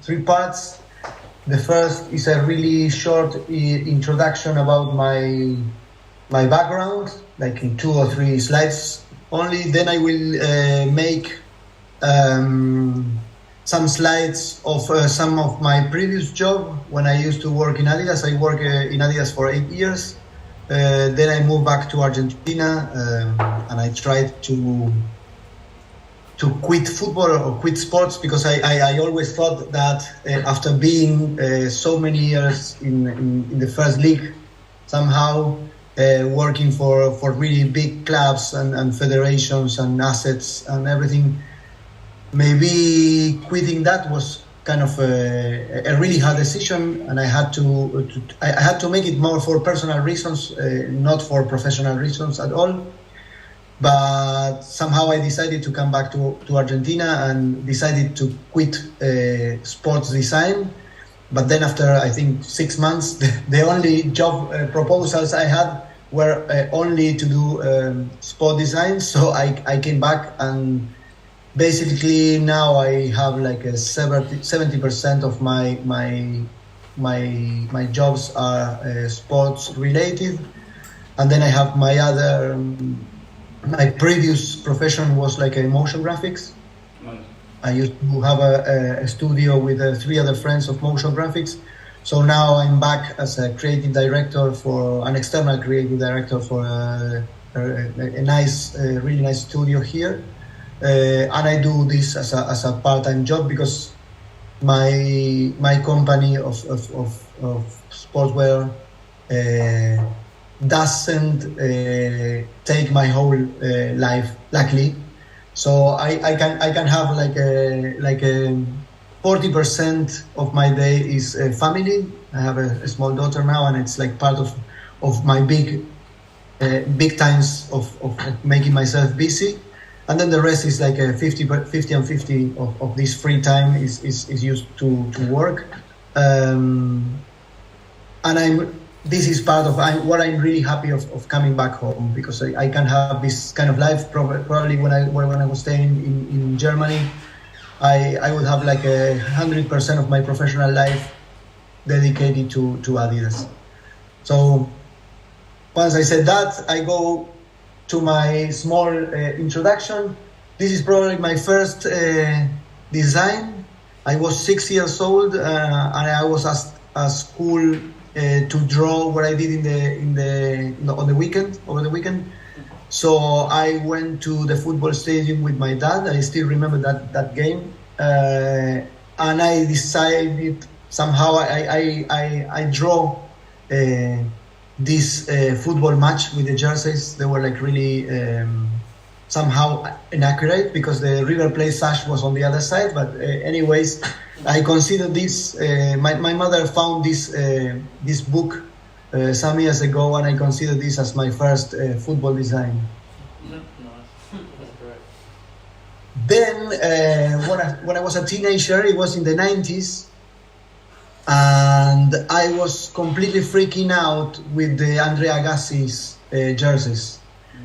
three parts. The first is a really short introduction about my background, like in 2 or 3 slides only. Then I will make some slides of some of my previous job when I used to work in Adidas. I worked in Adidas for 8 years. Then I moved back to Argentina, and I tried to quit football or quit sports, because I always thought that after being so many years in the first league, somehow working for really big clubs and federations and assets and everything, maybe quitting that was kind of a really hard decision, and I had to make it more for personal reasons, not for professional reasons at all. But somehow I decided to come back to Argentina and decided to quit sports design. But then after, I think, 6 months, the only job proposals I had were only to do sport design. So I came back, and basically now I have like a 70% of my jobs are sports related. And then I have my other... My previous profession was like motion graphics. Nice. I used to have a studio with 3 other friends of motion graphics. So now I'm back as a creative director, for an external creative director for a nice, really nice studio here. And I do this as a part-time job, because my company of sportswear doesn't take my whole life, luckily. So I can have like a 40% of my day is family. I have a small daughter now, and it's like part of my big times of making myself busy. And then the rest is like a 50 and 50 of this free time is used to work. And this is part of what I'm really happy of coming back home, because I can have this kind of life. Probably when I was staying in Germany, I would have like 100% of my professional life dedicated to Adidas. So once I said that, I go to my small introduction. This is probably my first design. I was 6 years old, and I was asked at school to draw what I did over the weekend. So I went to the football stadium with my dad. I still remember that game, and I decided somehow I draw this football match with the jerseys. They were like really somehow inaccurate, because the River Plate sash was on the other side. But anyways, I consider this. My mother found this book some years ago, and I consider this as my first football design. Then, when I was a teenager, it was in the 90s, and I was completely freaking out with the Andre Agassi's jerseys.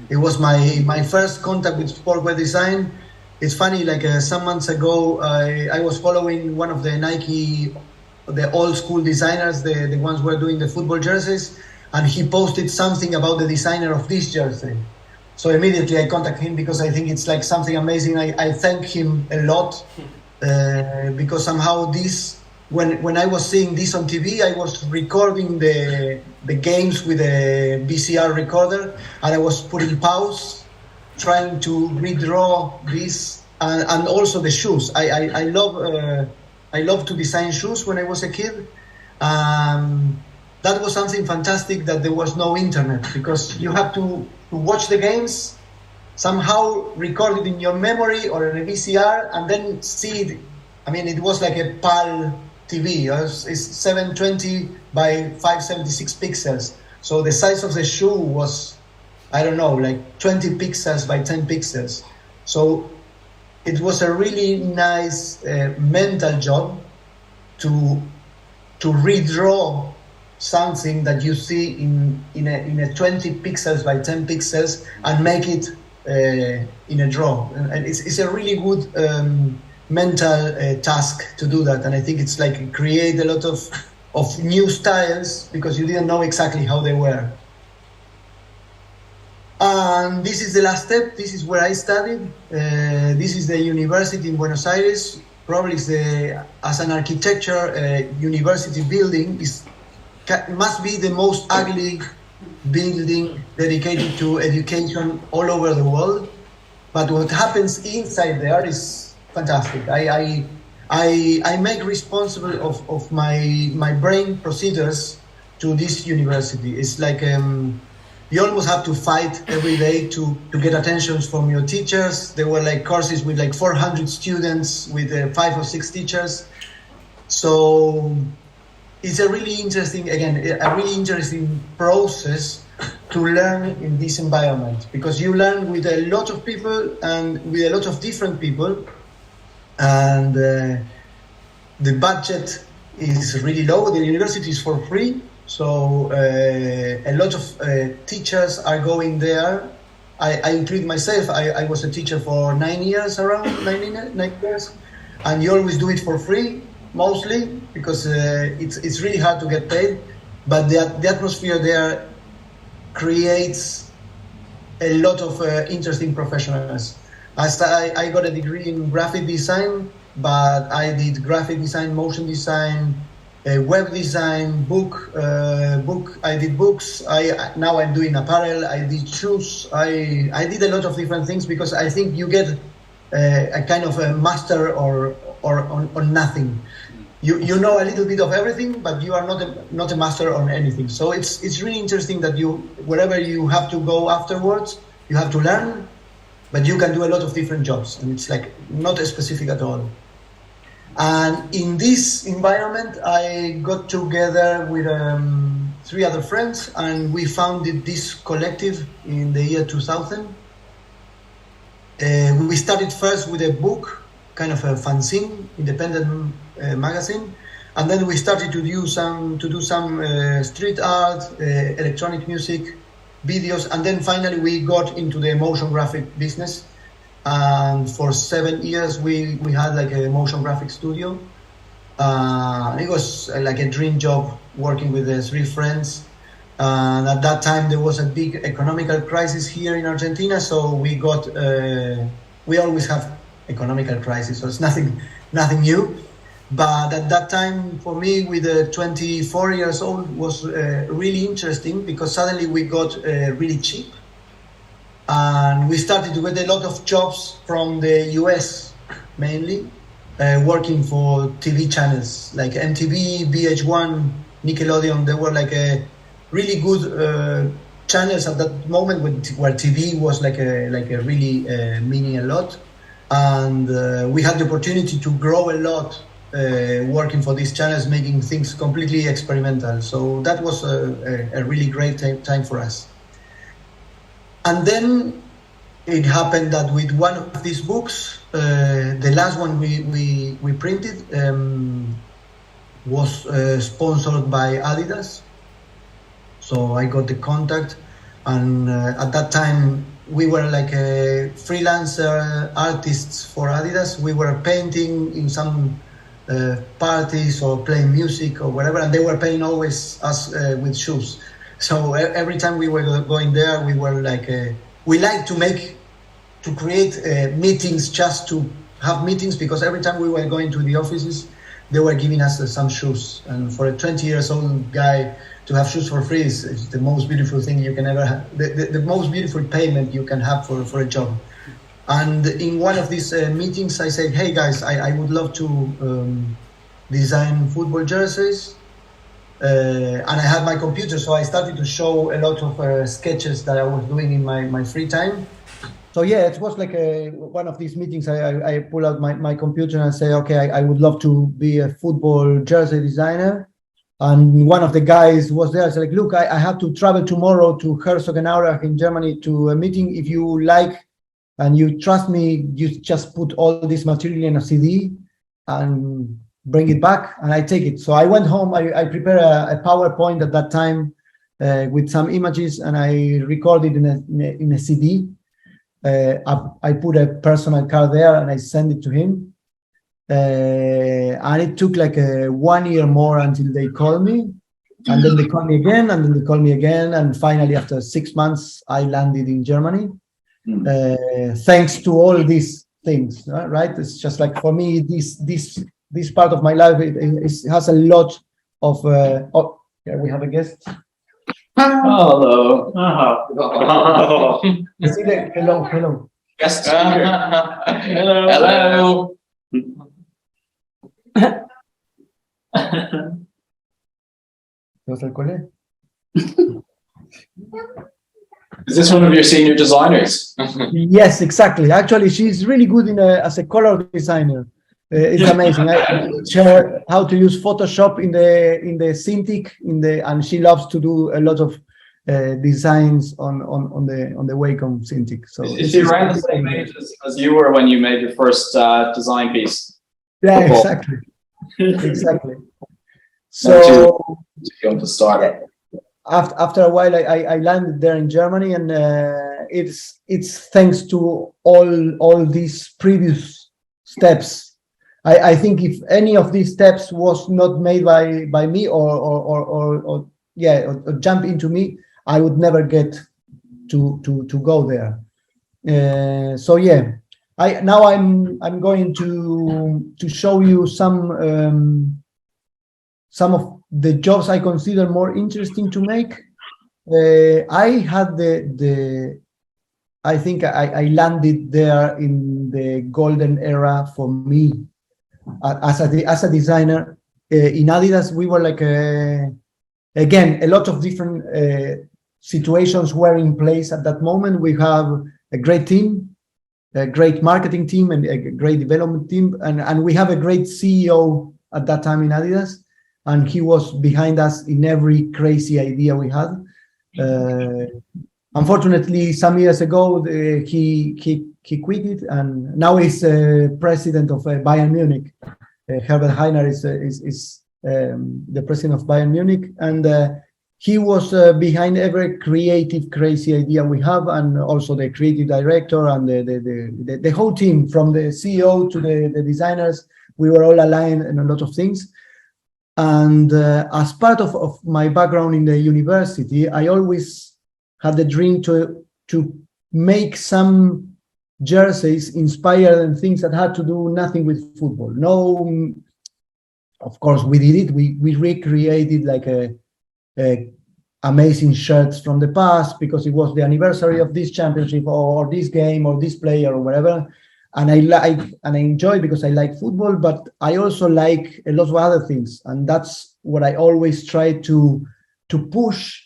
It was my first contact with sportswear design. It's funny, like some months ago, I was following one of the Nike, the old school designers, the ones who were doing the football jerseys, and he posted something about the designer of this jersey. So immediately I contact him, because I think it's like something amazing. I thank him a lot, because somehow this, when I was seeing this on TV, I was recording the games with a VCR recorder, and I was putting pause, trying to redraw this, and also the shoes. I love to design shoes when I was a kid. That was something fantastic, that there was no internet, because you have to watch the games, somehow record it in your memory or in a VCR, and then see it. I mean, it was like a PAL TV. It's 720 by 576 pixels. So the size of the shoe was, I don't know, like 20 pixels by 10 pixels. So it was a really nice mental job to redraw something that you see in a 20 pixels by 10 pixels and make it in a draw. And it's a really good mental task to do that. And I think it's like create a lot of new styles because you didn't know exactly how they were. And this is the last step. This is where I studied. This is the university in Buenos Aires. Probably it's as an architecture university building must be the most ugly building dedicated to education all over the world. But what happens inside there is fantastic. I make responsible of my brain procedures to this university. It's like you almost have to fight every day to get attentions from your teachers. There were like courses with like 400 students with 5 or 6 teachers. So it's a really interesting process to learn in this environment, because you learn with a lot of people and with a lot of different people, and the budget is really low. The university is for free. So a lot of teachers are going there. I include myself. I was a teacher for 9 years, around 9 years, and you always do it for free, mostly, because it's really hard to get paid. But the atmosphere there creates a lot of interesting professionals. I got a degree in graphic design, but I did graphic design, motion design, web design, book. I did books. Now I'm doing apparel. I did shoes. I did a lot of different things, because I think you get a kind of a master or on nothing. You know a little bit of everything, but you are not a master on anything. So it's really interesting that wherever you have to go afterwards, you have to learn, but you can do a lot of different jobs, and it's like not specific at all. And in this environment, I got together with 3 other friends, and we founded this collective in the year 2000. We started first with a book, kind of a fanzine, independent magazine, and then we started to do some street art, electronic music, videos, and then finally we got into the motion graphic business. And for 7 years we had like a motion graphic studio. It was like a dream job working with the 3 friends. And at that time there was a big economical crisis here in Argentina, so we always have economical crisis, so it's nothing new. But at that time, for me, with 24 years old, was really interesting, because suddenly we got really cheap, and we started to get a lot of jobs from the US, mainly working for TV channels like MTV, VH1, Nickelodeon. They were like a really good channels at that moment, where TV was like a really meaning a lot, and we had the opportunity to grow a lot. Working for these channels, making things completely experimental. So that was a really great time for us. And then it happened that with one of these books, the last one we printed was sponsored by Adidas. So I got the contact, and at that time we were like freelancer artists for Adidas. We were painting in some parties or playing music or whatever, and they were paying always us with shoes. So every time we were going there, we were like we like to create meetings, just to have meetings, because every time we were going to the offices, they were giving us some shoes. And for a 20 years old guy to have shoes for free is the most beautiful thing you can ever have, the most beautiful payment you can have for a job. And in one of these meetings, I said, hey guys, I would love to design football jerseys. And I had my computer, so I started to show a lot of sketches that I was doing in my free time. So yeah, it was like one of these meetings. I pull out my computer and I say, okay, I would love to be a football jersey designer. And one of the guys was there. I said, like, look, I have to travel tomorrow to Herzogenaurach in Germany to a meeting. If you like, and you trust me, you just put all this material in a CD and bring it back, and I take it. So I went home, I prepared a PowerPoint at that time with some images, and I recorded in a CD. I put a personal card there, and I sent it to him. and it took like 1 year more until they called me, and then they called me again, and then they called me again, and finally after 6 months I landed in Germany, thanks to all these things, right? It's just like, for me, this part of my life, it has a lot of oh, yeah, we have a guest. Hello. Hello. Guest speaker. Hello. Is this one of your senior designers? Yes, exactly. Actually, she's really good as a color designer. It's amazing. I teach her how to use Photoshop in the Cintiq, and she loves to do a lot of designs on the Wacom Cintiq. So is she around the same age as you were when you made your first design piece? Yeah, exactly. Exactly. So too young to start. Yeah, after a while, I landed there in Germany, and it's thanks to all these previous steps. I think if any of these steps was not made by me or jump into me, I would never get to go there. So yeah, I'm going to show you some of the jobs I consider more interesting to make. I had I think I landed there in the golden era for me as a designer. In Adidas, we were like again, a lot of different situations were in place at that moment. We have a great team, a great marketing team, and a great development team, and we have a great CEO at that time in Adidas, and he was behind us in every crazy idea we had. Unfortunately, some years ago, he quit it, and now he's president of Bayern Munich. Herbert Heiner is the president of Bayern Munich, and he was behind every creative, crazy idea we have, and also the creative director and the whole team, from the CEO to the designers. We were all aligned in a lot of things. And as part of my background in the university, I always had the dream to make some jerseys inspired and things that had to do nothing with football. No, of course we did it. We recreated like a amazing shirts from the past because it was the anniversary of this championship or this game or this player or whatever. And I enjoy because I like football, but I also like a lot of other things, and that's what I always try to push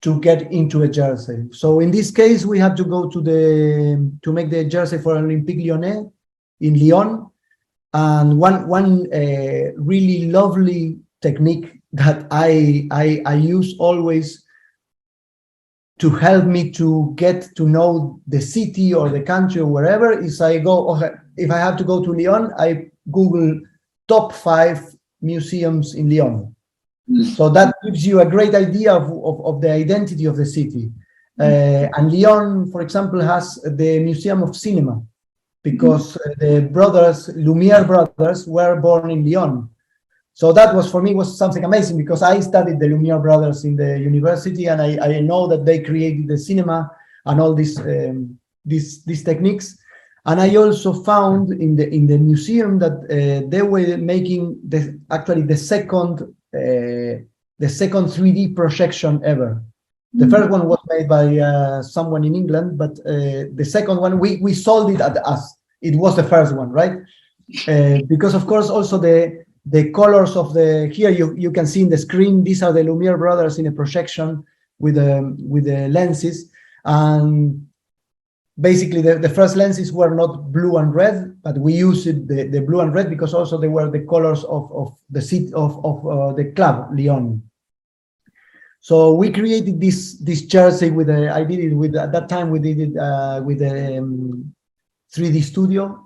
to get into a jersey. So in this case, we had to go to make the jersey for Olympique Lyonnais in Lyon, and one really lovely technique that I use always to help me to get to know the city or the country or wherever is I go, okay, if I have to go to Lyon, I Google top 5 museums in Lyon. So that gives you a great idea of the identity of the city. And Lyon, for example, has the Museum of Cinema because the Lumiere brothers were born in Lyon. So that was, for me, was something amazing because I studied the Lumiere brothers in the university, and I know that they created the cinema and all these techniques. And I also found in the museum that they were making the second 3D projection ever. The first one was made by someone in England, but the second one we sold it at us. It was the first one, right? Because of course also the colors of here you can see in the screen, these are the Lumiere brothers in a projection with the lenses, and basically the first lenses were not blue and red, but we used the blue and red because also they were the colors of the city of the club Lyon. So we created this jersey with I did it with, at that time we did it with a 3D studio.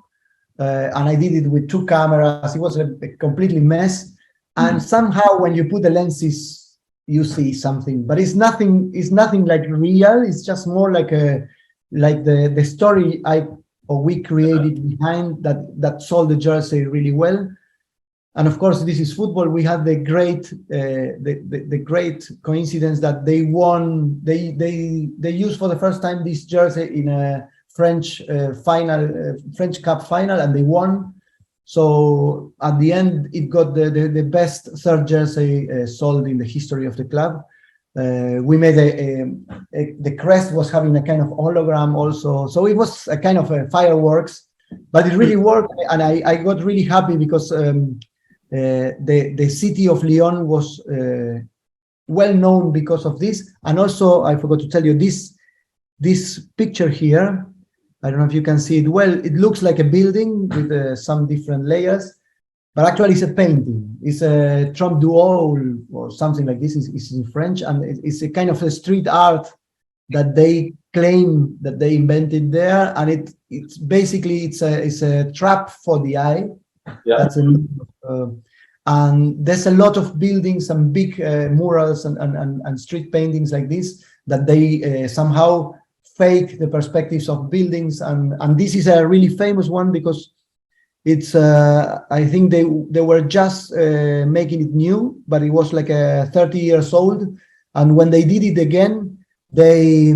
And I did it with 2 cameras. It was a completely mess. And somehow when you put the lenses, you see something, but it's nothing like real. It's just more like the story I or we created behind that sold the jersey really well. And of course, this is football. We had the great the great coincidence that they won. They used for the first time this jersey in a French French Cup final, and they won. So at the end, it got the best third jersey sold in the history of the club. We made the crest was having a kind of hologram also. So it was a kind of a fireworks, but it really worked, and I got really happy because. The city of Lyon was well known because of this, and also I forgot to tell you this picture here. I don't know if you can see it well. It looks like a building with some different layers, but actually it's a painting. It's a Trompe d'Oeil or something like this. It's in French, and it's a kind of a street art that they claim that they invented there, and it's basically it's a trap for the eye. Yeah. That's and there's a lot of buildings and big murals and street paintings like this that they somehow fake the perspectives of buildings, and this is a really famous one because it's I think they were just making it new, but it was like 30 years old, and when they did it again, they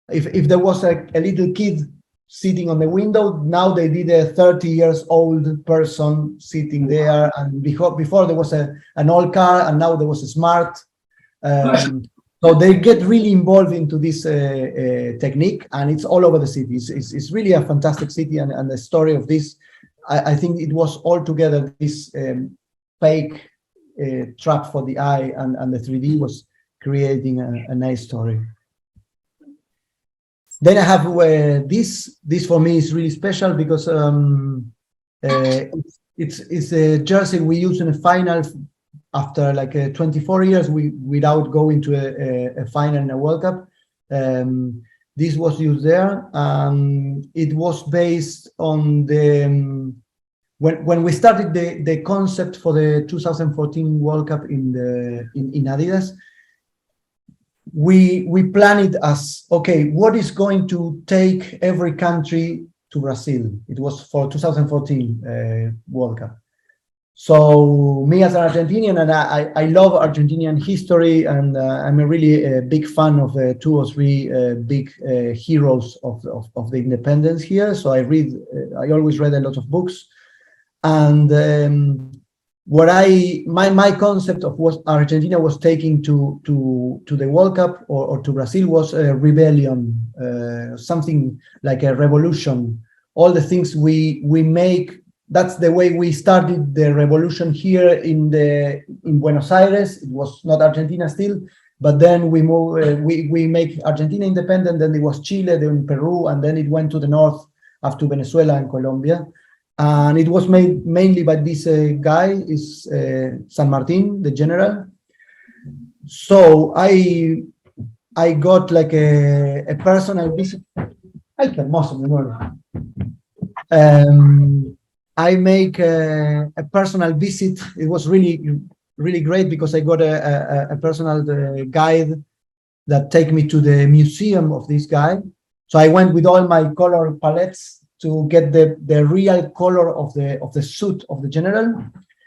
if there was a little kid sitting on the window, now they did a 30 years old person sitting there, and before there was an old car, and now there was a smart. So they get really involved into this technique, and it's all over the city. It's really a fantastic city, and the story of this, I think it was all together this fake trap for the eye, and the 3D was creating a nice story. Then I have this for me is really special because it's a jersey we use in a final after like 24 years without going to a final in a World Cup. This was used there. It was based on the when we started the concept for the 2014 World Cup in Adidas. We planned it as, okay, what is going to take every country to Brazil? It was for 2014 World Cup. So me as an Argentinian, and I love Argentinian history, and I'm a really big fan of 2 or 3 big heroes of the independence here. So I always read a lot of books, and what my concept of what Argentina was taking to the World Cup or to Brazil was a rebellion, something like a revolution. All the things we make, that's the way we started the revolution here in Buenos Aires. It was not Argentina still, but then we make Argentina independent, then it was Chile, then Peru, and then it went to the north after Venezuela and Colombia. And it was made mainly by this guy, is San Martin, the general. So I got like a personal visit. I make a personal visit. It was really great because I got a personal guide that take me to the museum of this guy. So I went with all my color palettes to get the real color of the suit of the general.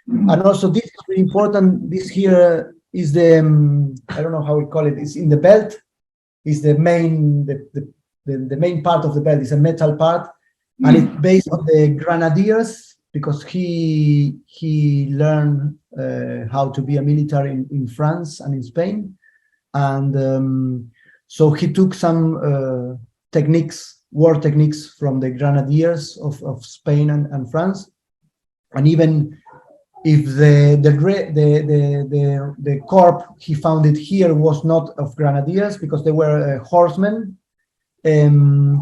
And also this is really important. This here is the I don't know how we call it. It's in the belt. Is the main the main part of the belt. Is a metal part, and it's based on the grenadiers because he learned how to be a military in France and in Spain, and so he took some war techniques from the grenadiers of Spain and France, and even if the corps he found it here was not of grenadiers because they were horsemen,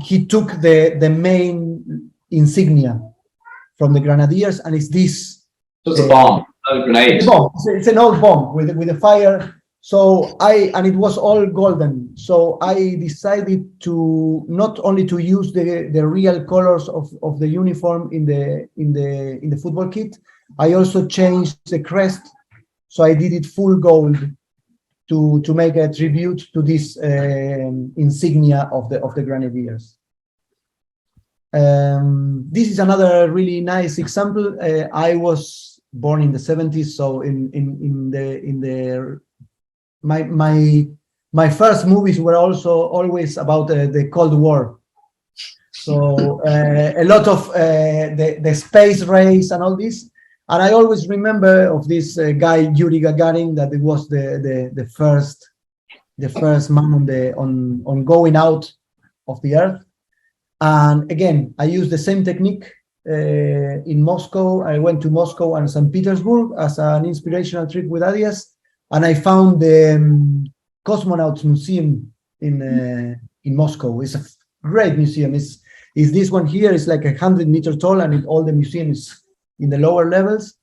he took the main insignia from the grenadiers, and it's this. So it's a bomb, not a grenade. It's a bomb. It's an old bomb with a fire. So and it was all golden. So I decided to not only to use the real colors of the uniform in the football kit, I also changed the crest. So I did it full gold to make a tribute to this insignia of the grenadiers. This is another really nice example. I was born in the 70s, so my first movies were also always about the Cold War. So a lot of the space race and all this. And I always remember of this guy Yuri Gagarin, that it was the first man on going out of the Earth. And again, I used the same technique in Moscow. I went to Moscow and St. Petersburg as an inspirational trip with Adias, and I found the Cosmonauts Museum in Moscow. It's a great museum. Is this one here? It's like 100 meters tall, and all the museum is in the lower levels.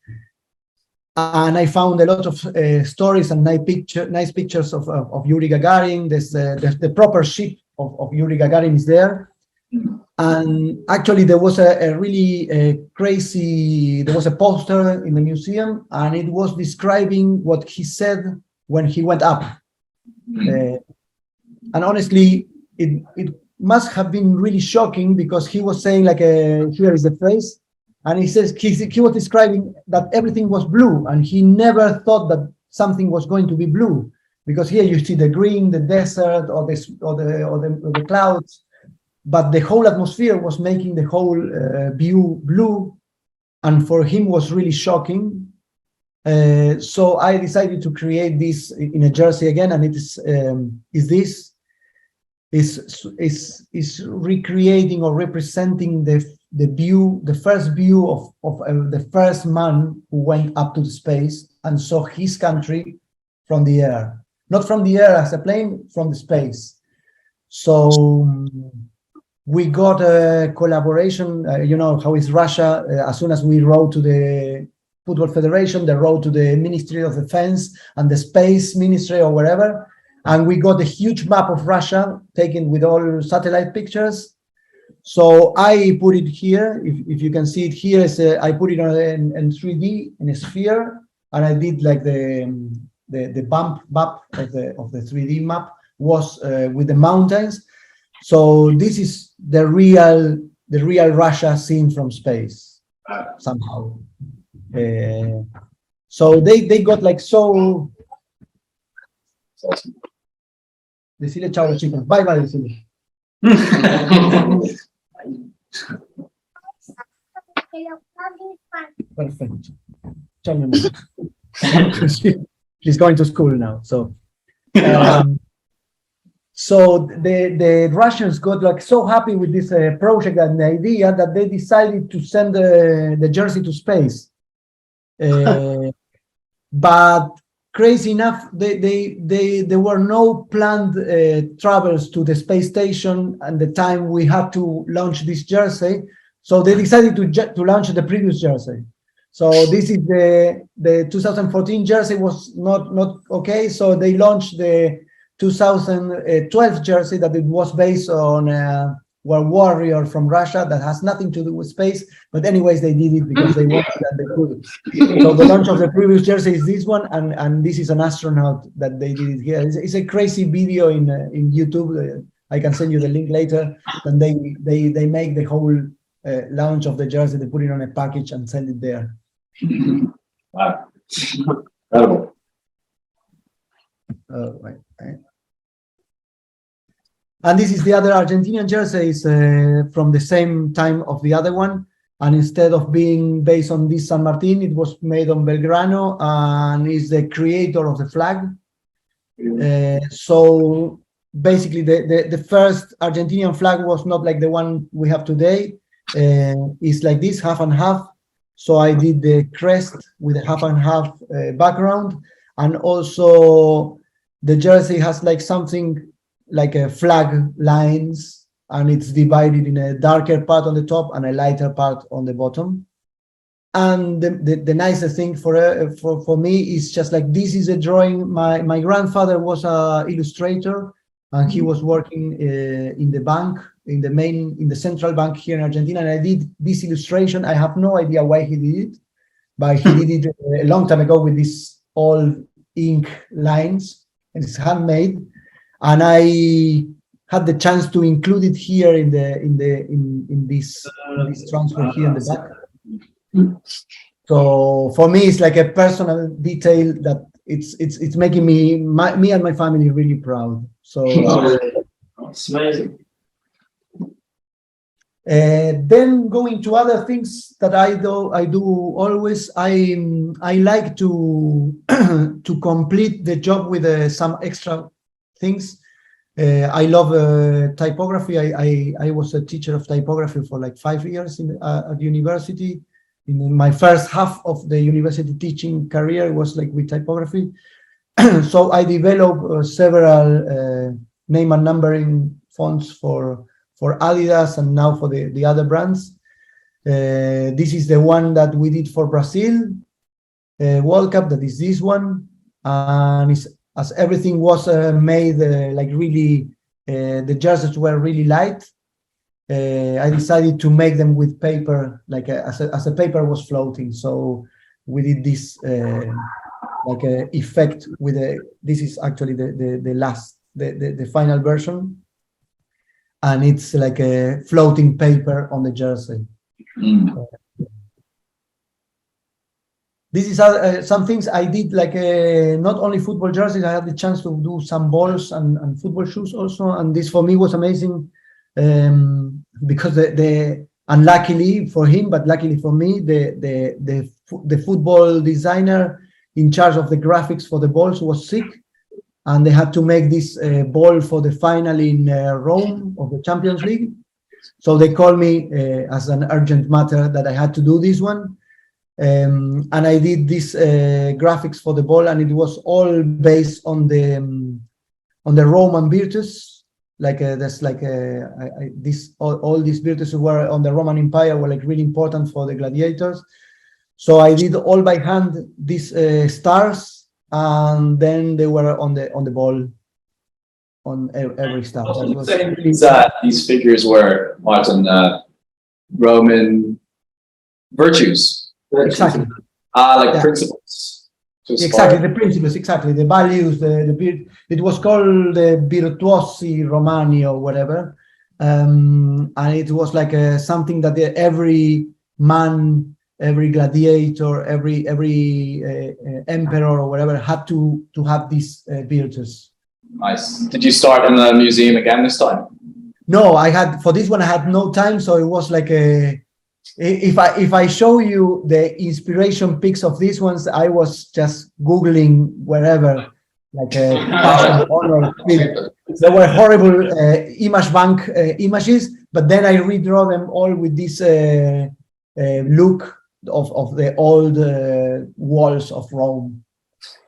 And I found a lot of stories and nice pictures of Yuri Gagarin. There's the proper ship of Yuri Gagarin is there. And actually, there was a really crazy. There was a poster in the museum, and it was describing what he said when he went up. And honestly, it must have been really shocking, because he was saying like, here is the face, and he says he was describing that everything was blue, and he never thought that something was going to be blue, because here you see the green, the desert, or the clouds, but the whole atmosphere was making the whole view blue, and for him was really shocking. So I decided to create this in a jersey again, and it is recreating or representing the view, the first view of the first man who went up to the space and saw his country from the air, not from the air as a plane, from the space. So we got a collaboration. You know how is Russia? As soon as we wrote to the Football Federation, they wrote to the Ministry of Defense and the Space Ministry or wherever, and we got a huge map of Russia taken with all satellite pictures. So I put it here. If you can see it here, I put it in 3D in a sphere, and I did like the bump map of the 3D map was with the mountains. So this is the real Russia seen from space somehow. So they got like so. Decirle chao chicos. Bye bye, decirle. Perfect. Ciao, mi amor. She's going to school now. So the Russians got like so happy with this project and the idea that they decided to send the jersey to space. But crazy enough, there were no planned travels to the space station at the time we had to launch this jersey. So they decided to launch the previous jersey. So this is the 2014 jersey was not okay. So they launched the 2012 jersey that it was based on a warrior from Russia that has nothing to do with space. But anyways, they did it because they wanted that they could. So the launch of the previous jersey is this one, and this is an astronaut that they did it here. It's a crazy video in YouTube. I can send you the link later. And they make the whole launch of the jersey. They put it on a package and send it there. Wow, incredible. Right. And this is the other Argentinian jersey, is from the same time of the other one. And instead of being based on this San Martin, it was made on Belgrano, and is the creator of the flag. So basically, the first Argentinian flag was not like the one we have today. It's like this, half and half. So I did the crest with a half and half background, and also the jersey has like something like a flag lines, and it's divided in a darker part on the top and a lighter part on the bottom. And the nicest thing for me is just like, this is a drawing. My grandfather was an illustrator, and he was working in the bank, in the central bank here in Argentina. And I did this illustration. I have no idea why he did it, but he did it a long time ago with these all ink lines, and it's handmade. And had the chance to include it here in this transfer here in the back. So for me, it's like a personal detail that it's making me and my family really proud. So It's amazing. then going to other things that I do always. I like to to complete the job with some extra things. I love typography. I was a teacher of typography for like 5 years at university. In my first half of the university teaching career was like with typography. So I developed several name and numbering fonts for Adidas and now for the other brands. This is the one that we did for Brazil World Cup. That is this one, and it's, as everything was made like really, the jerseys were really light. I decided to make them with paper, like as the paper was floating. So we did this like a effect with this is actually the final version, and it's like a floating paper on the jersey. This is some things I did, like not only football jerseys. I had the chance to do some balls and football shoes also, and this for me was amazing. Because unluckily for him, but luckily for me, the football designer in charge of the graphics for the balls was sick, and they had to make this ball for the final in Rome of the Champions League. So they called me as an urgent matter that I had to do this one, and I did this graphics for the ball, and it was all based on the Roman virtus. Like there's like all these virtues were on the Roman Empire, were like really important for the gladiators. So I did all by hand these stars, and then they were on the ball on every star. These figures were, Martin, Roman virtues. Exactly. Like principles. Exactly, the principles, exactly, the values, it was called the Virtuosi Romani or whatever, and it was like something that every man, every gladiator, every emperor or whatever had to have these virtues. Nice. Did you start in the museum again this time? No, for this one I had no time, so it was like if I show you the inspiration pics of these ones, I was just Googling wherever, like honor. There were horrible image bank images, but then I redraw them all with this look of the old walls of Rome.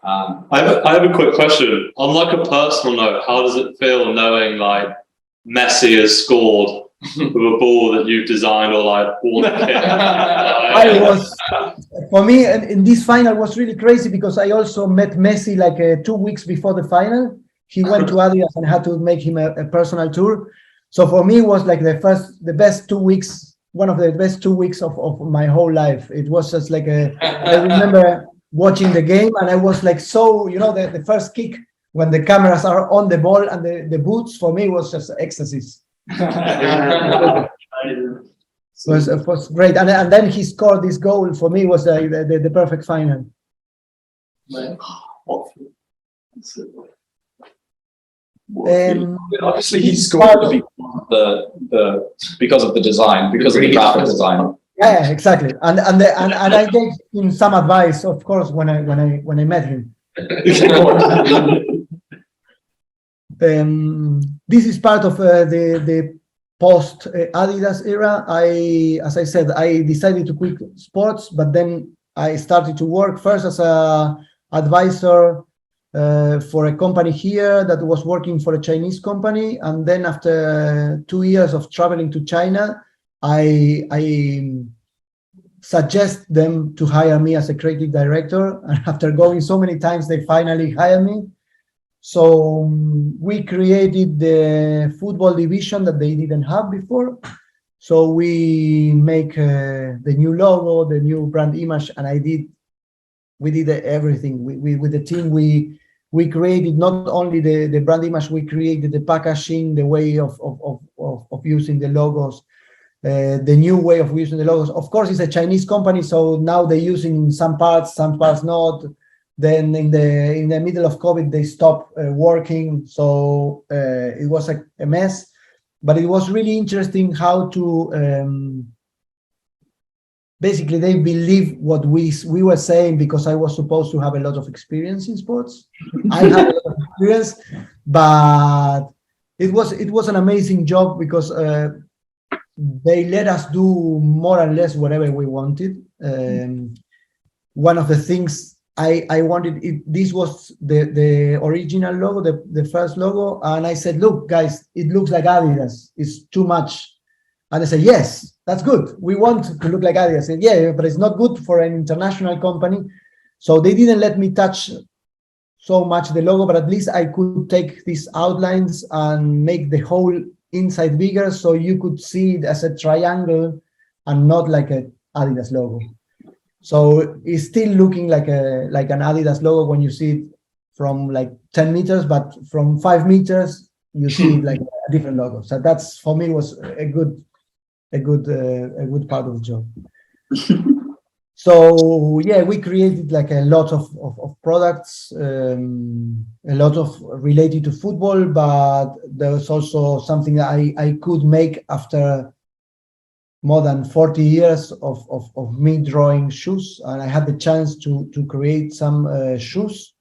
I have a quick question. On like a personal note, how does it feel knowing like Messi has scored with a ball that you've designed or like worn the kit? For me, in this final was really crazy because I also met Messi like 2 weeks before the final. He went to Adidas and had to make him a personal tour. So for me, it was like the best 2 weeks, one of the best 2 weeks of my whole life. It was just like I remember watching the game and I was like, so, the first kick when the cameras are on the ball and the boots, for me was just ecstasy. It was great, and then he scored this goal. For me, was the perfect final. Obviously, he scored because of the design, because of the graphic design. Yeah, exactly, and I gave him some advice, of course, when I met him. This is part of the post Adidas era. As I said, I decided to quit sports, but then I started to work first as a advisor for a company here that was working for a Chinese company, and then after 2 years of traveling to China, I suggest them to hire me as a creative director, and after going so many times, they finally hired me. So we created the football division that they didn't have before. So we make the new logo, the new brand image, and we did everything. We with the team, we we created not only the brand image, we created the packaging, the way of using the logos, the new way of using the logos. Of course, it's a Chinese company, so now they're using some parts not. Then in the middle of COVID, they stopped working, so it was a mess. But it was really interesting how to basically they believe what we were saying, because I was supposed to have a lot of experience in sports. I had a lot of experience, but it was an amazing job because they let us do more or less whatever we wanted. One of the things I wanted, this was the original logo, the first logo, and I said, look, guys, it looks like Adidas. It's too much. And they said, yes, that's good. We want to look like Adidas. I said, yeah, but it's not good for an international company. So they didn't let me touch so much the logo, but at least I could take these outlines and make the whole inside bigger, so you could see it as a triangle and not like an Adidas logo. So it's still looking like an Adidas logo when you see it from like 10 meters, but from 5 meters, you see it like a different logo. So that's, for me, was a good part of the job. So yeah, we created like a lot of products, a lot of related to football, but there was also something that I could make after more than 40 years of me drawing shoes, and I had the chance to create some shoes,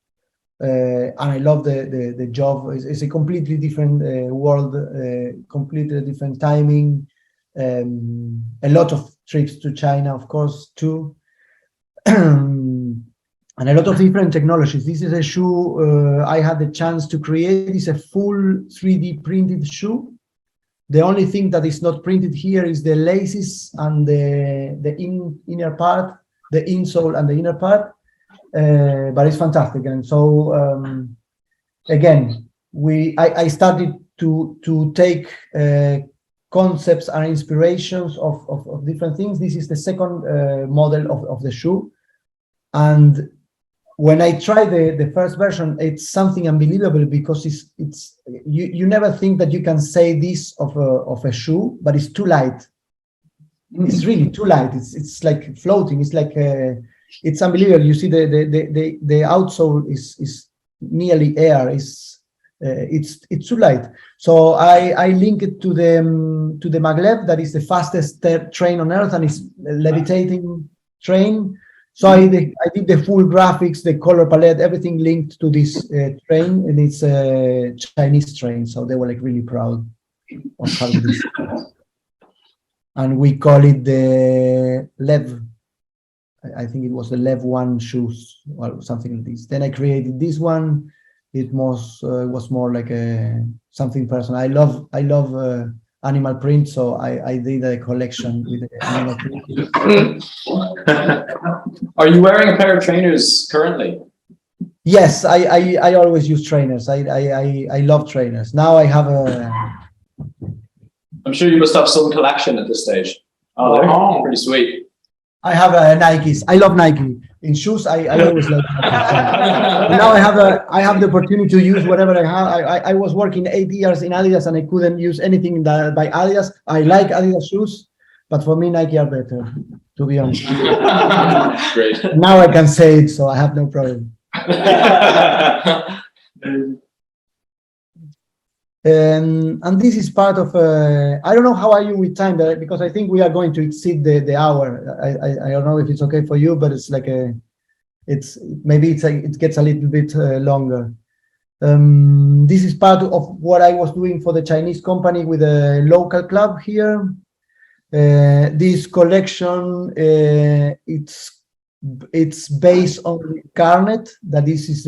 and I love the job. It's a completely different world, completely different timing, a lot of trips to China, of course, too. And a lot of different technologies. This is a shoe I had the chance to create. It's a full 3D printed shoe. The only thing that is not printed here is the laces and the inner part, the insole and the inner part, but it's fantastic. And so again, I started to take concepts and inspirations of different things. This is the second model of the shoe. And when I try the first version, it's something unbelievable, because it's you never think that you can say this of a shoe, but it's too light. It's really too light. It's like floating. It's like it's unbelievable. You see the outsole is nearly air. It's too light. So I link it to the maglev, that is the fastest train on earth, and it's a levitating train. So I did the full graphics, the color palette, everything linked to this train, and it's a Chinese train. So they were like really proud of having this. And we call it the Lev. I think it was the Lev 1 shoes or something like this. Then I created this one. It was more like something personal. I love animal print, so I did a collection with animal print. Are you wearing a pair of trainers currently? Yes, I always use trainers. I love trainers. Now I have a. I'm sure you must have some collection at this stage. Oh, pretty sweet. I have Nikes. I love Nike. In shoes, I always love Nike. Now I have the opportunity to use whatever I have. I was working 8 years in Adidas, and I couldn't use anything by Adidas. I like Adidas shoes, but for me, Nike are better, to be honest. Great. Now I can say it, so I have no problem. And this is part of I don't know how are you with time, because I think we are going to exceed the hour. I don't know if it's okay for you, but it's like it gets a little bit longer. This is part of what I was doing for the Chinese company with a local club here. This collection, it's based on Garnet. That this is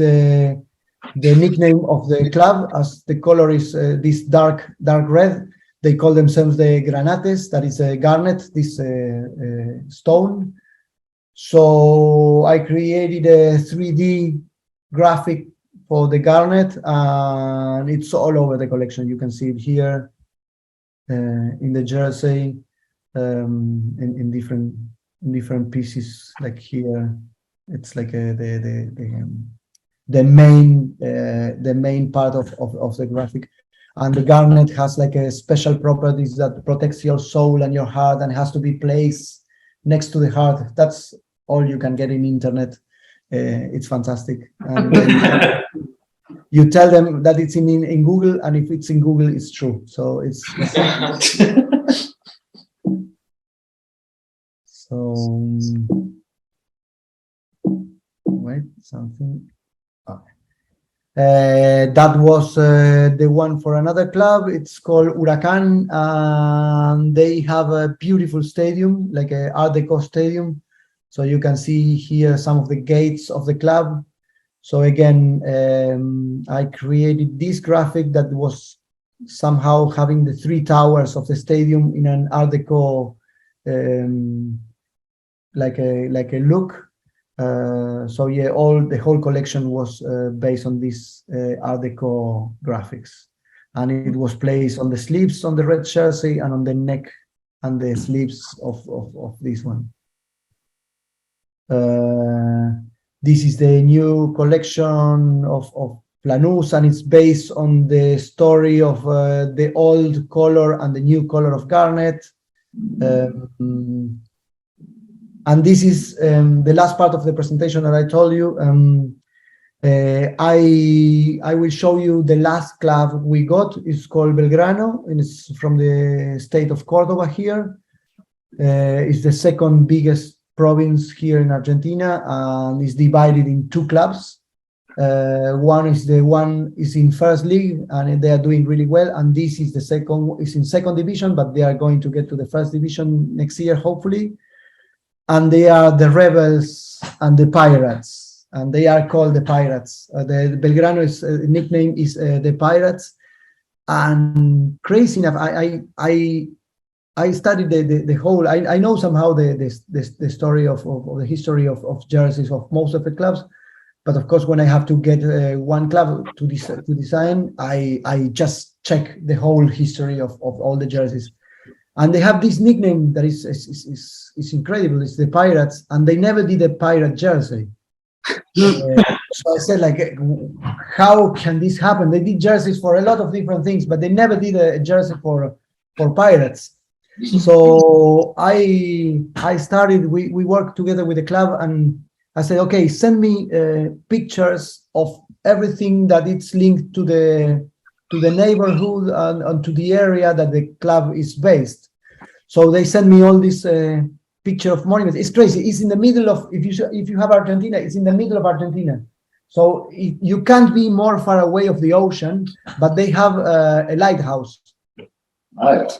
the nickname of the club, as the color is this dark red. They call themselves the Granates. That is a garnet, this stone. So I created a 3D graphic for the garnet, and it's all over the collection. You can see it here in the jersey, in different pieces. Like here, it's like the main part of the graphic. And the garnet has like a special properties that protects your soul and your heart, and has to be placed next to the heart. That's all you can get in internet. It's fantastic. And you tell them that it's in Google, and if it's in Google, it's true. So it's so wait, something. That was the one for another club. It's called Huracan, and they have a beautiful stadium, like a Art Deco stadium. So you can see here some of the gates of the club. So again, I created this graphic that was somehow having the 3 towers of the stadium in an Art Deco, like a look. So yeah, the whole collection was based on this Art Deco graphics, and it was placed on the sleeves on the red jersey and on the neck and the sleeves of this one. This is the new collection of Planus, and it's based on the story of the old color and the new color of garnet. And this is the last part of the presentation that I told you. I will show you the last club we got. It's called Belgrano, and it's from the state of Cordoba here. It's the second biggest province here in Argentina, and is divided in 2 clubs. One is in first league, and they are doing really well. And this is is in second division, but they are going to get to the first division next year, hopefully. And they are the Rebels and the Pirates, and they are called the Pirates. The Belgrano nickname is the Pirates. And crazy enough, I studied the whole. I know somehow the story of the history of jerseys of most of the clubs, but of course when I have to get one club to design, I just check the whole history of all the jerseys. And they have this nickname that is incredible. It's the Pirates, and they never did a pirate jersey. So I said, like, how can this happen? They did jerseys for a lot of different things, but they never did a jersey for pirates. So I started. We worked together with the club, and I said, okay, send me pictures of everything that it's linked to the neighborhood and to the area that the club is based. So they sent me all this picture of monuments. It's crazy. It's in the middle of, if you have Argentina, it's in the middle of Argentina. So you can't be more far away of the ocean, but they have a lighthouse. Right.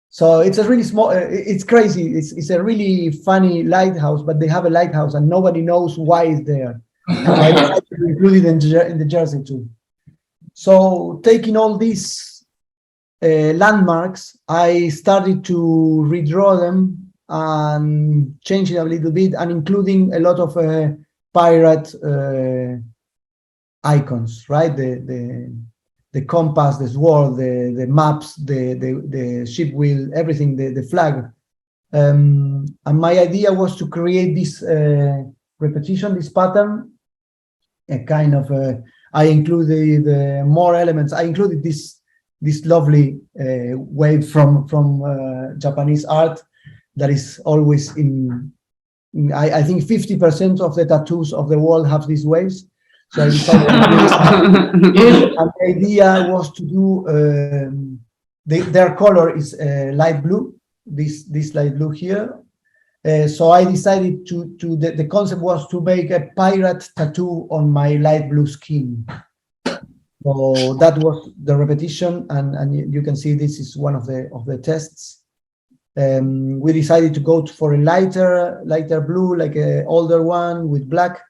So it's a really small, it's crazy. It's a really funny lighthouse, but they have a lighthouse and nobody knows why it's there. I decided to include it in the jersey too. So taking all these landmarks, I started to redraw them and change it a little bit, and including a lot of pirate icons, right? The compass, the sword, the maps, the ship wheel, everything, the flag. And my idea was to create this repetition, this pattern, a kind of I included more elements. I included this lovely wave from Japanese art that is always in I think 50% of the tattoos of the world have these waves. So I decided and the idea was to do their color is light blue, this light blue here. So I decided the concept was to make a pirate tattoo on my light blue skin. So that was the repetition, and you can see this is one of the tests. We decided to go for a lighter blue, like an older one with black.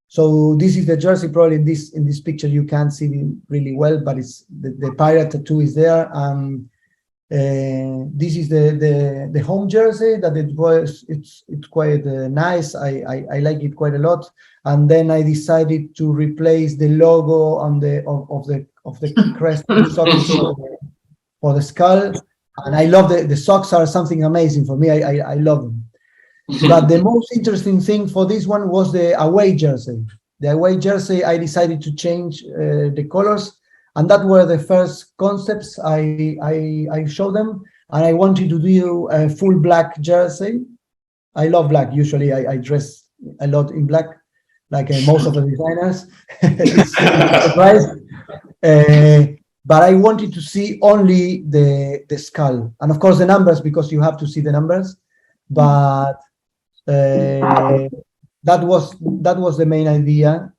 So this is the jersey. Probably in this picture you can't see it really well, but it's the pirate tattoo is there. This is the home jersey that it's quite nice. I like it quite a lot. And then I decided to replace the logo on of the crest for the skull. And I love the socks are something amazing for me. I love them. But the most interesting thing for this one was the away jersey. the away jersey, I decided to change the colors, and that were the first concepts I showed them. And I wanted to do a full black jersey. I love black. Usually, I dress a lot in black, like most of the designers. It's a surprise. But I wanted to see only the skull, and of course the numbers, because you have to see the numbers. But that was the main idea.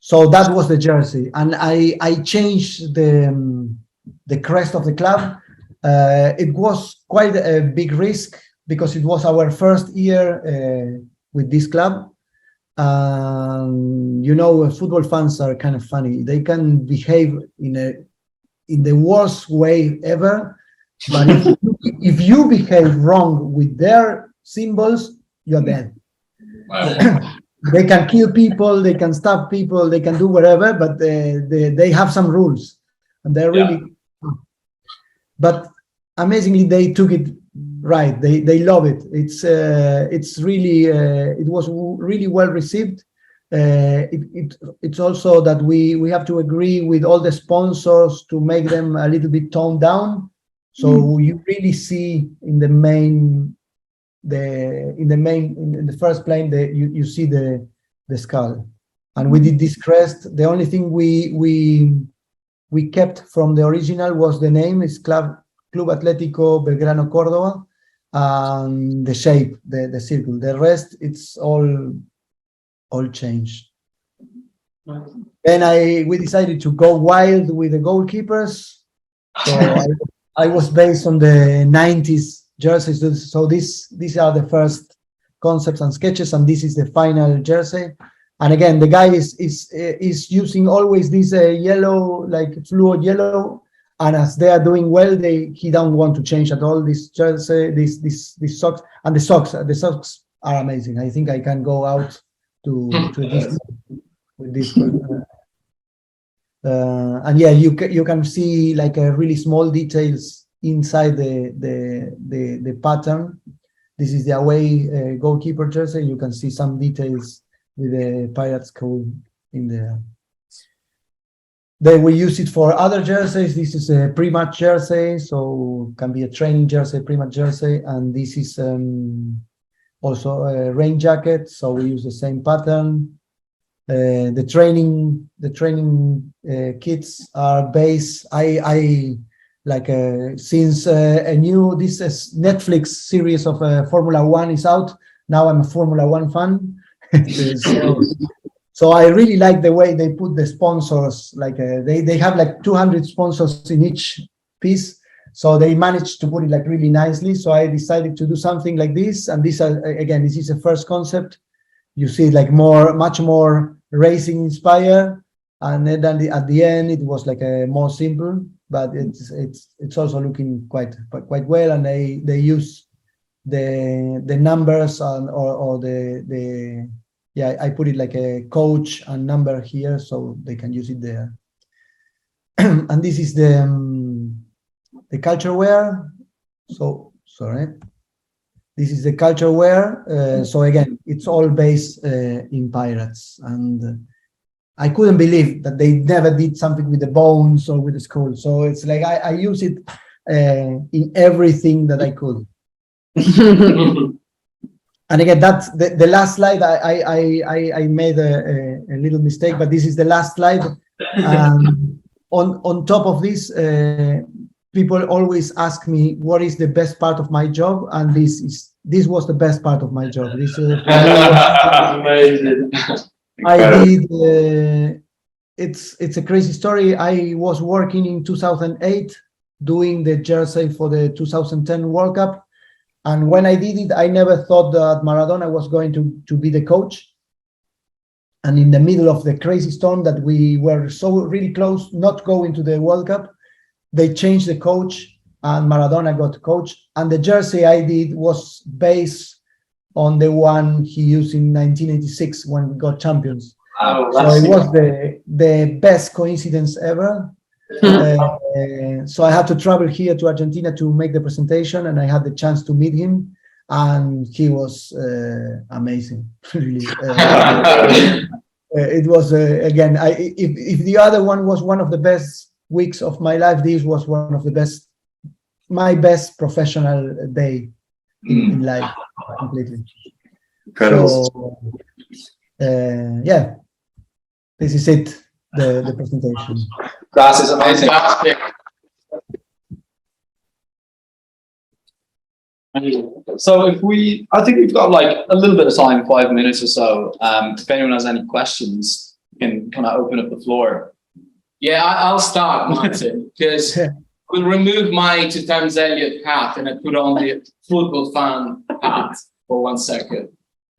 So that was the jersey, and I changed the crest of the club. It was quite a big risk because it was our first year with this club. You know, football fans are kind of funny. They can behave in the worst way ever, but if you behave wrong with their symbols, you're dead. Wow. They can kill people, they can stab people, they can do whatever, but they have some rules, and they're really. But amazingly, they took it right. They love it. It's really it was really well received. It's also that we have to agree with all the sponsors to make them a little bit toned down. So you really see in the first plane you see the skull, and we did this crest. The only thing we kept from the original was the name. It's Club Atlético Belgrano Córdoba, and the shape, the circle. The rest, it's all changed. Then we decided to go wild with the goalkeepers. So I was based on the 90s jerseys. So these are the first concepts and sketches, and this is the final jersey. And again, the guy is using always this yellow, like fluid yellow. And as they are doing well, he don't want to change at all this jersey, these socks, and the socks are amazing. I think I can go out to this with this one. And yeah, you can see like a really small details inside the pattern. This is the away goalkeeper jersey. You can see some details with the Pirates code in there. Then we use it for other jerseys. This is a pre-match jersey, so can be a training jersey, pre-match jersey, and this is also a rain jacket. So we use the same pattern. The training kits are based. I like since a new this Netflix series of Formula One is out. Now I'm a Formula One fan. So I really like the way they put the sponsors. Like they have like 200 sponsors in each piece. So they managed to put it like really nicely. So I decided to do something like this. And this again, this is the first concept. You see like much more racing inspired. And then at the end, it was like a more simple, but it's also looking quite well. And they use the numbers or the I put it like a coach and number here so they can use it there. And this is the culture wear. So sorry, this is the culture wear. So again, it's all based in Pirates, and I couldn't believe that they never did something with the bones or with the skull. So it's like I use it in everything that I could. And again, that's the last slide. I made a little mistake, but this is the last slide. On top of this, people always ask me what is the best part of my job, and this was the best part of my job. This is amazing. I did. It's a crazy story. I was working in 2008 doing the jersey for the 2010 World Cup. And when I did it, I never thought that Maradona was going to be the coach. And in the middle of the crazy storm that we were so really close not going to the World Cup, they changed the coach and Maradona got coach. And the jersey I did was based on the one he used in 1986 when we got champions. Wow, so it was the best coincidence ever. So I had to travel here to Argentina to make the presentation, and I had the chance to meet him. and he was amazing. Really, it was again. If the other one was one of the best weeks of my life, this was one of the best, my best professional day in life, completely. Incredible. So, yeah, this is it. The presentation. Gracias, amazing. So I think we've got like a little bit of time, 5 minutes or so. If anyone has any questions, you can kind of open up the floor. Yeah, I'll start, Martin, because we'll remove my 2 times Elliot hat and I put on the football fan hat for 1 second.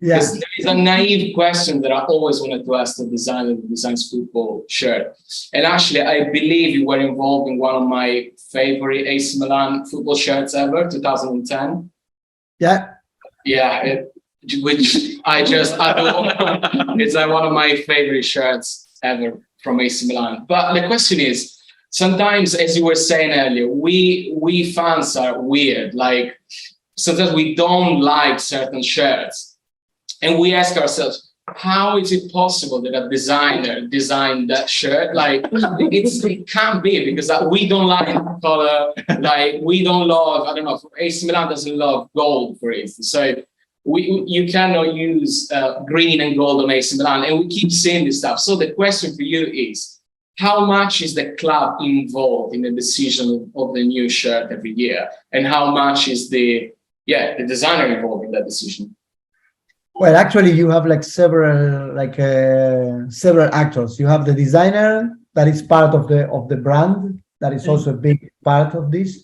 Yeah. There is a naive question that I always wanted to ask the designer who designs football shirt. And actually, I believe you were involved in one of my favorite AC Milan football shirts ever, 2010. Yeah. Yeah, which I adore. It's like one of my favorite shirts ever from AC Milan. But the question is, sometimes, as you were saying earlier, we fans are weird. Like, sometimes we don't like certain shirts. And we ask ourselves, how is it possible that a designer designed that shirt? Like, it can't be, because we don't like color, like we don't love, I don't know, AC Milan doesn't love gold, for instance. So you cannot use green and gold on AC Milan, and we keep seeing this stuff. So the question for you is, how much is the club involved in the decision of the new shirt every year? And how much is the designer involved in that decision? Well, actually, you have like several actors. You have the designer that is part of the brand, that is also a big part of this.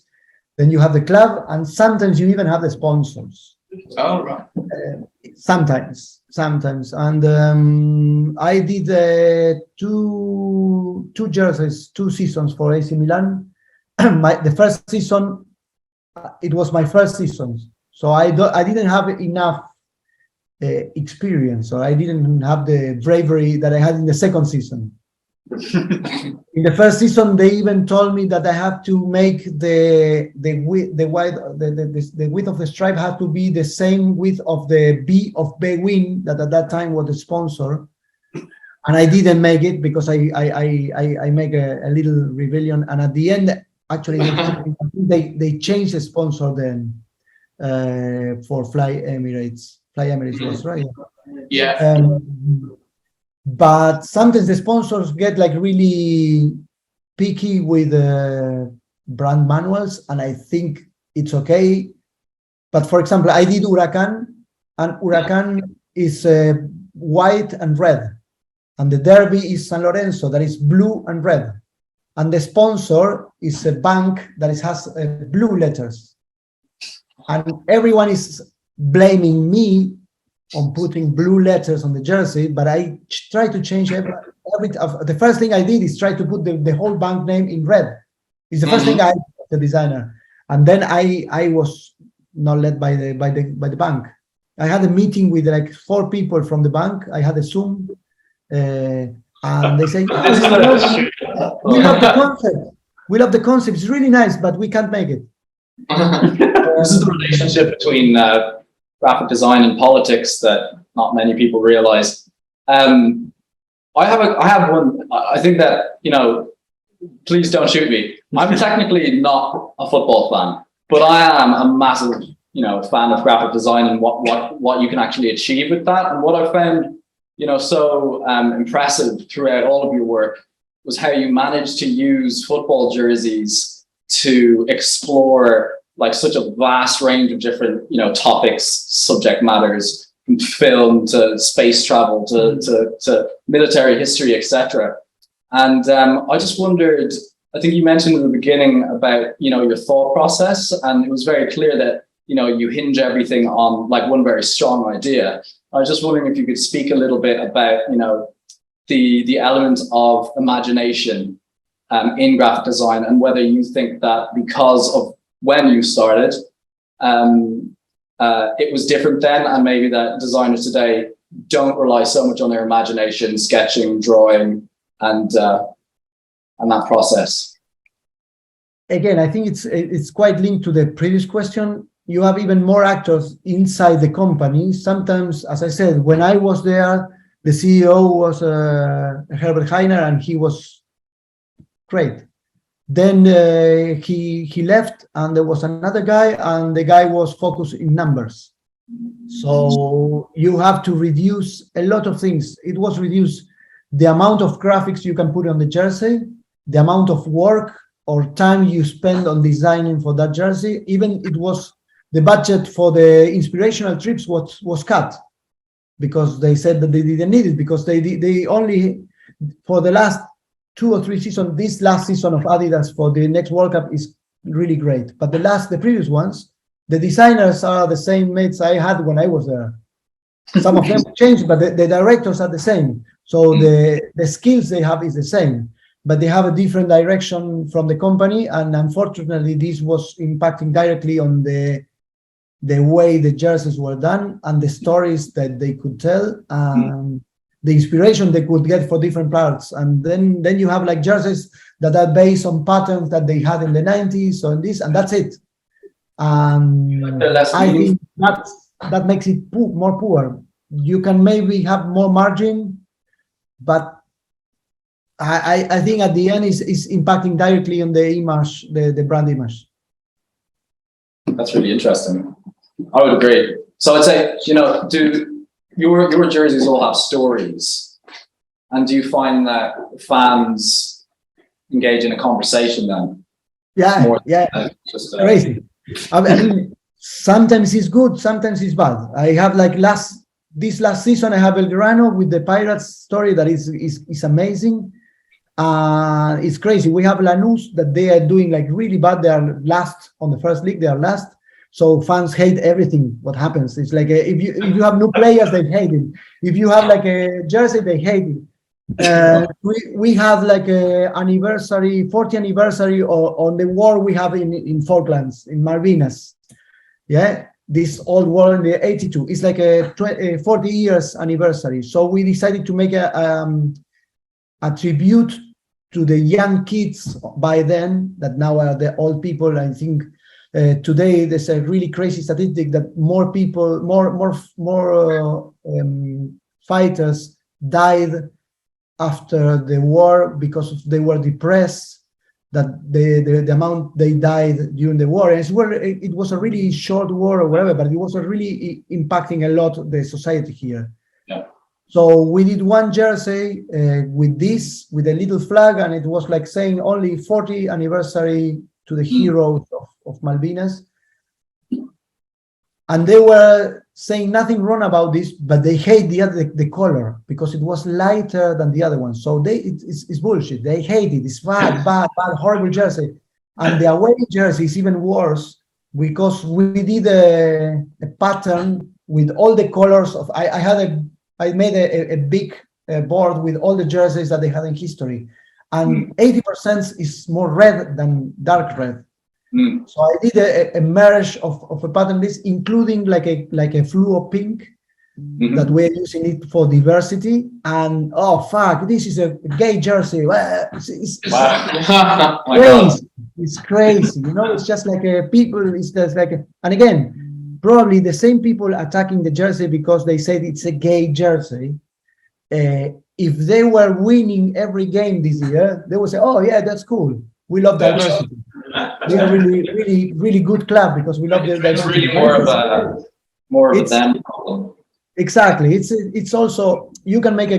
Then you have the club, and sometimes you even have the sponsors. Oh, right. Sometimes, and I did two jerseys, 2 seasons for AC Milan. The first season, it was my first season, so I didn't have enough experience, or I didn't have the bravery that I had in the second season. In the first season, they even told me that I have to make the width of the stripe had to be the same width of the B of Bewin, that at that time was the sponsor, and I didn't make it because I make a little rebellion, and at the end, actually, they changed the sponsor then for Fly Emirates. Fly Emirates was right. Yeah. But sometimes the sponsors get like really picky with brand manuals, and I think it's okay. But for example, I did Huracan, and Huracan is white and red, and the derby is San Lorenzo, that is blue and red, and the sponsor is a bank that has blue letters, and everyone is blaming me on putting blue letters on the jersey, but I try to change the first thing I did is try to put the whole bank name in red. It's the first thing I did as the designer, and then I was not led by the bank. I had a meeting with like 4 people from the bank. I had a Zoom, and they say, "We love the concept. We love the concept. It's really nice, but we can't make it." This is the relationship between graphic design and politics that not many people realize. I have one. I think that, please don't shoot me. I'm technically not a football fan, but I am a massive, fan of graphic design and what you can actually achieve with that. And what I found, so impressive throughout all of your work was how you managed to use football jerseys to explore like such a vast range of different, topics, subject matters, from film to space travel to military history, etc. And I just wondered, I think you mentioned in the beginning about, your thought process, and it was very clear that, you hinge everything on like one very strong idea. I was just wondering if you could speak a little bit about, the element of imagination in graphic design, and whether you think that because of when you started, it was different then, and maybe that designers today don't rely so much on their imagination, sketching, drawing, and that process. Again, I think it's quite linked to the previous question. you have even more actors inside the company. Sometimes, as I said, when I was there, the CEO was Herbert Heiner, and he was great. Then he left, and there was another guy, and the guy was focused in numbers. So you have to reduce a lot of things. It was reduced the amount of graphics you can put on the jersey, the amount of work or time you spend on designing for that jersey. Even it was the budget for the inspirational trips was cut, because they said that they didn't need it, because they only, for the last 2 or 3 seasons, this last season of Adidas for the next World Cup is really great. But the previous ones, the designers are the same mates I had when I was there. Some of them changed, but the directors are the same. So the skills they have is the same, but they have a different direction from the company. And unfortunately, this was impacting directly on the way the jerseys were done and the stories that they could tell, and the inspiration they could get for different parts. And then you have like jerseys that are based on patterns that they had in the 90s or this, and that's it. I think that makes it more poor. You can maybe have more margin, but I think at the end is impacting directly on the image, the brand image. That's really interesting. I would agree. So I'd say, do your jerseys all have stories? And do you find that fans engage in a conversation then? Yeah, just crazy. I mean, sometimes it's good, sometimes it's bad. I have like this last season, I have El Grano with the Pirates story that is amazing. It's crazy. We have Lanús that they are doing like really bad. They are last on the first league. They are last. So fans hate everything. What happens? It's like if you have new players, they hate it. If you have like a jersey, they hate it. We have like a 40th anniversary on the war we have in Falklands, in Malvinas. Yeah, this old war in the 82. It's like a 40 years anniversary. So we decided to make a tribute to the young kids by then, that now are the old people. I think today there's a really crazy statistic that more people, more fighters died after the war because they were depressed, that the amount they died during the war. And it was a really short war or whatever, but it was really impacting a lot the society here. Yeah. So we did one jersey with a little flag, and it was like saying only 40th anniversary to the heroes of Malvinas. And they were saying nothing wrong about this, but they hate the color because it was lighter than the other one. So it's bullshit. They hate it. It's bad, horrible jersey. And the away jersey is even worse because we did a pattern with all the colors of. I made a big board with all the jerseys that they had in history, and 80% is more red than dark red. So I did a merge of a pattern list, including like a fluo pink that we're using it for diversity. And oh fuck, this is a gay jersey. It's crazy. It's crazy. It's just like people. It's just like and again, probably the same people attacking the jersey because they said it's a gay jersey. If they were winning every game this year, they would say, "Oh yeah, that's cool. We love diversity. We are really, really good club because we love the diversity." It's really more of a them problem. Exactly. It's also, you can make a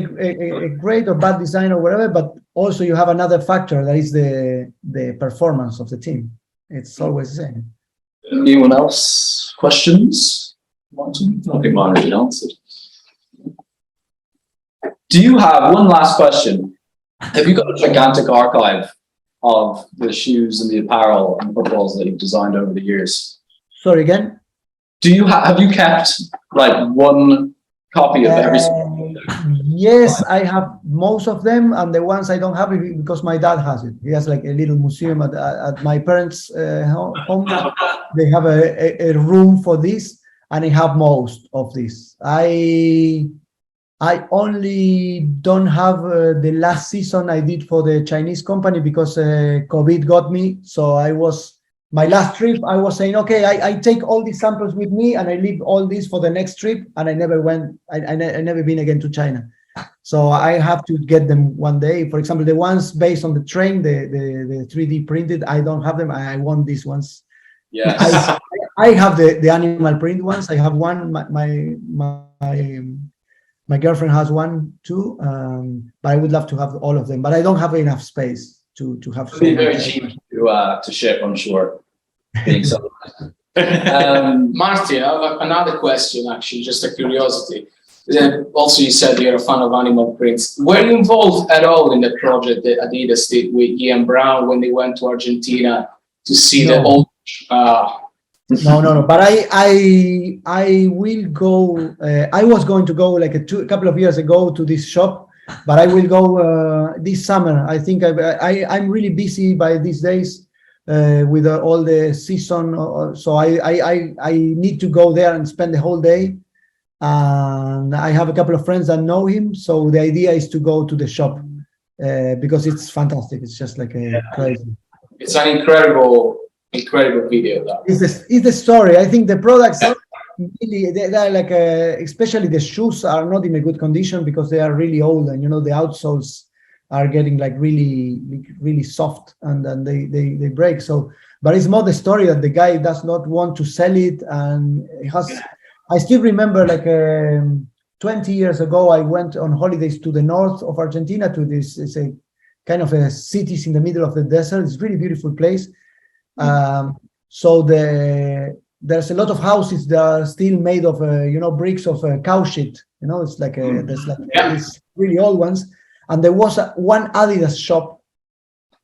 great or bad design or whatever, but also you have another factor that is the performance of the team. It's always the same. Anyone else? Questions? Martin? I think mine has been answered. Do you have one last question? Have you got a gigantic archive of the shoes and the apparel and footballs that you've designed over the years? Sorry, again? Do you have you kept like one copy of every? Yes, I have most of them, and the ones I don't have it because my dad has it. He has like a little museum at my parents' home. They have a room for this, and I have most of this. I only don't have the last season I did for the Chinese company because COVID got me. So I was my last trip, I was saying, okay, I take all these samples with me and I leave all this for the next trip. And I never went, I never been again to China. So I have to get them one day. For example, the ones based on the train, the 3D printed, I don't have them. I want these ones. Yes. I have the animal print ones. I have one. My girlfriend has one too. But I would love to have all of them. But I don't have enough space to have. It'd be very cheap to ship, I'm sure. Being so. Martin, I have another question, actually, just a curiosity. Also, you said you're a fan of animal prints. Were you involved at all in the project that Adidas did with Ian Brown when they went to Argentina to see the old? No. But I will go. I was going to go like a couple of years ago to this shop, but I will go this summer. I think I'm really busy by these days with all the season, so I need to go there and spend the whole day. And I have a couple of friends that know him, so the idea is to go to the shop because it's fantastic. It's just like crazy. It's an incredible video, though. It's the story. I think the products really, they're like, especially the shoes are not in a good condition because they are really old, and the outsoles are getting like really soft, and then they break. So, but it's more the story that the guy does not want to sell it, and it has. I still remember like 20 years ago, I went on holidays to the north of Argentina to this. It's a kind of a cities in the middle of the desert. It's a really beautiful place. So there's a lot of houses that are still made of bricks of cow shit. It's like there's like these really old ones, and there was one Adidas shop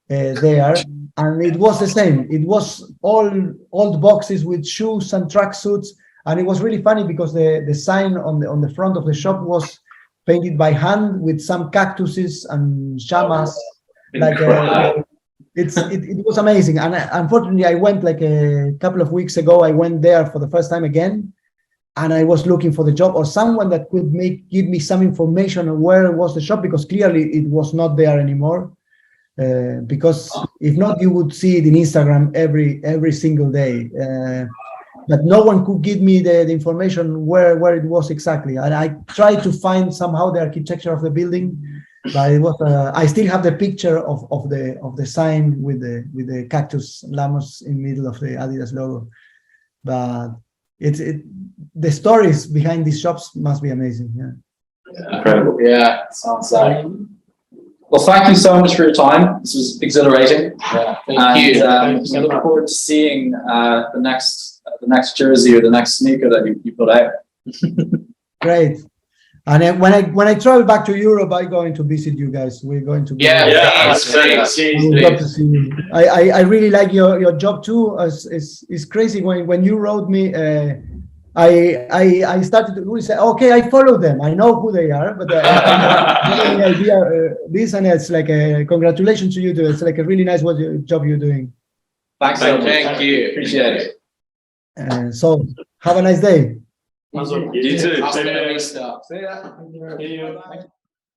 there, and it was the same. It was all old boxes with shoes and tracksuits, and it was really funny because the sign on the front of the shop was painted by hand with some cactuses and llamas. It was amazing. And unfortunately, I went like a couple of weeks ago. I went there for the first time again, and I was looking for the job or someone that could give me some information on where was the shop, because clearly it was not there anymore. Because if not, you would see it in Instagram every single day. But no one could give me the information where it was exactly. And I tried to find somehow the architecture of the building, but it was. I still have the picture of the sign with the cactus llamas in the middle of the Adidas logo. But the stories behind these shops must be amazing. Yeah. Incredible. Yeah, sounds like. Well, thank you so much for your time. This was exhilarating. Yeah, thank you. I look forward to seeing the next jersey or the next sneaker that you put out. Great. And then when I travel back to Europe, I'm going to visit you guys. We're going to. Please. Love to see you. I really like your job too. It's crazy when you wrote me. I started to say, okay, I follow them. I know who they are, but I have any idea this, and it's like a congratulations to you too. It's like a really nice job you're doing. Thanks so much. Thank you. Appreciate it. So have a nice day. You too. Hasta la vista. See ya.